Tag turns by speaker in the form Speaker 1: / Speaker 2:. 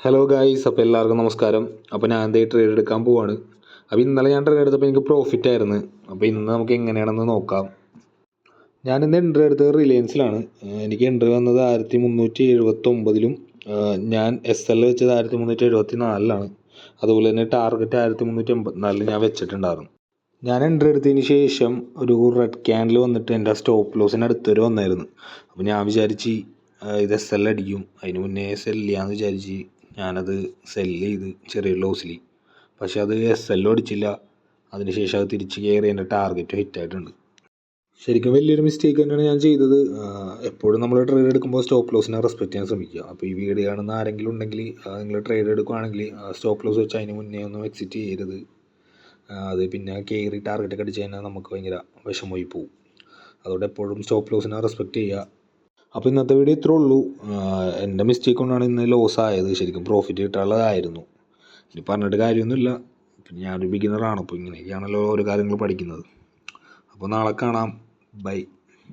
Speaker 1: Hello guys, അപ്പോൾ എല്ലാവർക്കും നമസ്കാരം. അപ്പോൾ ഞാൻ എന്തേ ട്രേഡ് എടുക്കാൻ പോവാണ്. അപ്പോൾ ഇന്നലെ ഞാൻ ട്രേഡ് എടുത്തപ്പോൾ എനിക്ക് പ്രോഫിറ്റ് ആയിരുന്നു. അപ്പോൾ ഇന്ന് നമുക്ക് എങ്ങനെയാണെന്ന് നോക്കാം. ഞാനിന്ന് എൻട്രി എടുത്തത് റിലയൻസിലാണ്. എനിക്ക് എൻട്രി വന്നത് 1379 ഞാൻ SL വെച്ചത് 1374 അതുപോലെ തന്നെ ടാർഗറ്റ് 1384 ഞാൻ വെച്ചിട്ടുണ്ടായിരുന്നു. ഞാൻ എൻട്രി എടുത്തതിന് ശേഷം ഒരു റെഡ് ക്യാൻഡിൽ വന്നിട്ട് എൻ്റെ സ്റ്റോപ്പ് ലോസിന് അടുത്തൊരു വന്നായിരുന്നു. അപ്പോൾ ഞാൻ വിചാരിച്ച് ഇത് SL അടിക്കും, അതിന് മുന്നേ സെല് ചെയ്യാമെന്ന് വിചാരിച്ച് ഞാനത് സെല്ല് ചെയ്ത് ചെറിയ ലോസിൽ. പക്ഷെ അത് SL അടിച്ചില്ല. അതിനുശേഷം അത് തിരിച്ച് കയറി എൻ്റെ ടാർഗറ്റ് ഹിറ്റായിട്ടുണ്ട്. ശരിക്കും വലിയൊരു മിസ്റ്റേക്ക് തന്നെയാണ് ഞാൻ ചെയ്തത്. എപ്പോഴും നമ്മൾ ട്രേഡ് എടുക്കുമ്പോൾ സ്റ്റോപ്പ് ലോസിനെ റെസ്പെക്റ്റ് ചെയ്യാൻ ശ്രമിക്കുക. അപ്പോൾ ഈ വീഡിയോ കാണുന്ന ആരെങ്കിലും ഉണ്ടെങ്കിൽ നിങ്ങൾ ട്രേഡ് എടുക്കുകയാണെങ്കിൽ സ്റ്റോപ്പ് ലോസ് വെച്ച് അതിന് മുന്നേ ഒന്നും എക്സിറ്റ് ചെയ്യരുത്. അത് പിന്നെ കയറി ടാർഗറ്റൊക്കെ അടിച്ച് കഴിഞ്ഞാൽ നമുക്ക് ഭയങ്കര വിഷമമായി പോകും. അതുകൊണ്ട് എപ്പോഴും സ്റ്റോപ്പ് ലോസിനെ റെസ്പെക്റ്റ് ചെയ്യുക. അപ്പോൾ ഇന്നത്തെ വീഡിയോ ഇത്രേ ഉള്ളൂ. എൻ്റെ മിസ്റ്റേക്ക് കൊണ്ടാണ് ഇന്ന് ലോസ് ആയത്. ശരിക്കും പ്രോഫിറ്റ് കിട്ടാനുള്ളതായിരുന്നു. ഇനി പറഞ്ഞിട്ട് കാര്യമൊന്നുമില്ല. പിന്നെ ഞാനൊരു ബിഗിനറാണ്. അപ്പോൾ ഇങ്ങനെയൊക്കെയാണല്ലോ ഓരോ കാര്യങ്ങൾ പഠിക്കുന്നത്. അപ്പോൾ നാളെ കാണാം. ബൈ.